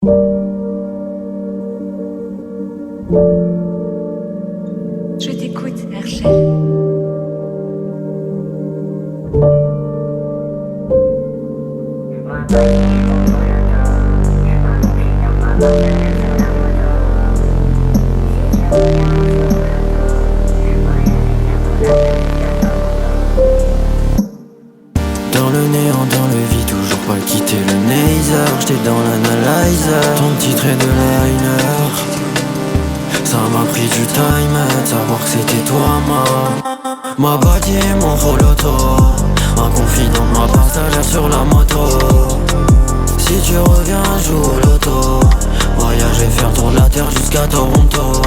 Je t'écoute, Herschel. Dans le néant, dans le vide, toujours pas quitter le Neither. J'étais dans l'analyzer, ton petit trait de liner. Ça m'a pris du time de savoir que c'était toi ma body et mon holoto. Un confident, ma passagère sur la moto. Si tu reviens, joue au loto. Voyager, faire tour de la terre jusqu'à Toronto.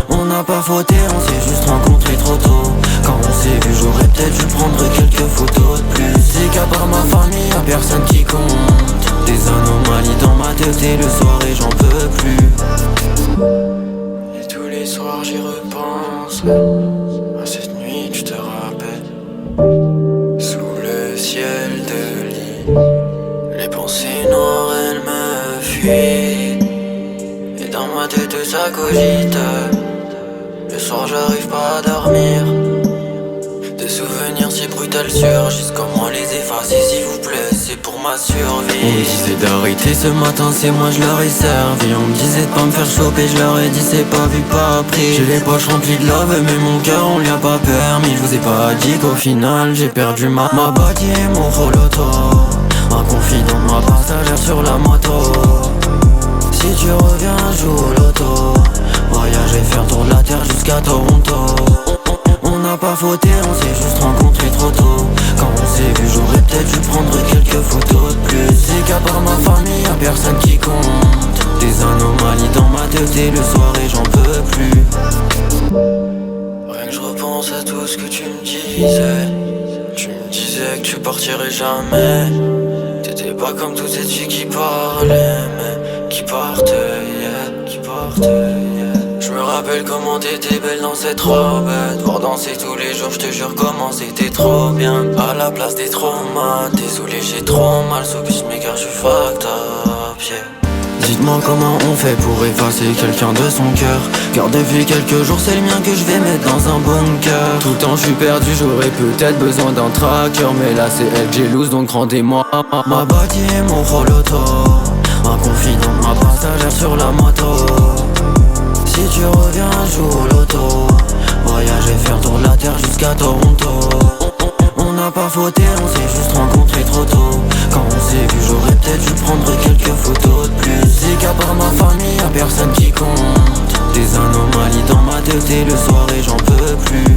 On n'a pas fauté, on s'est juste rencontré trop tôt. Quand on s'est vu, j'aurais peut-être dû prendre quelques photos de plus. C'est qu'à part ma famille, y'a personne qui compte. Des anomalies dans ma tête et le soir et j'en peux plus. Et tous les soirs j'y repense. À cette nuit, tu te rappelles. Sous le ciel de lit, les pensées noires elles me fuient. Et dans ma tête ça cogite. Le soir j'arrive pas à dormir. Des souvenirs si brutales surgissent. Comment les effacer s'il vous plaît, c'est pour ma survie. On me disait d'arrêter ce matin, c'est moi je leur ai servi. On me disait de pas me faire choper, je leur ai dit c'est pas vu pas pris. J'ai les poches remplies de love mais mon cœur on lui a pas permis. Je vous ai pas dit qu'au final j'ai perdu ma body et mon holoto. Un confident, ma passagère sur la moto. Si tu reviens, joue au loto. Voyager, faire tour de la terre jusqu'à Toronto. On n'a pas fauté, on s'est juste rencontré trop tôt. Quand on s'est vu, j'aurais peut-être dû prendre quelques photos de plus. C'est qu'à part ma famille, y'a personne qui compte. Des anomalies dans ma tête et le soir et j'en peux plus. Rien que je repense à tout ce que tu me disais. Tu me disais que tu partirais jamais. T'étais pas comme toutes ces filles qui parlaient, mais qui partaient, yeah, qui partaient, yeah. Je me rappelle comment t'étais belle dans cette robe. Devoir danser tous les jours, je te jure comment c'était trop bien. À la place des traumas, désolé j'ai trop mal. S'occupe mes gars, je suis fucked up, yeah. Dites-moi comment on fait pour effacer quelqu'un de son cœur. Car depuis quelques jours c'est le mien que je vais mettre dans un bunker. Tout le temps je suis perdu, j'aurais peut-être besoin d'un tracker. Mais là c'est elle que j'ai loose donc rendez-moi ma body et mon holoto. Un confident, ma passagère sur la moto. Si tu reviens, joue au loto. Voyager, faire tour de la terre jusqu'à Toronto. On n'a pas fauté, on s'est juste rencontré trop tôt. Quand on s'est vu, j'aurais peut-être dû prendre quelques photos de plus. C'est qu'à part ma famille, y'a personne qui compte. Des anomalies dans ma tête et le soir et j'en peux plus.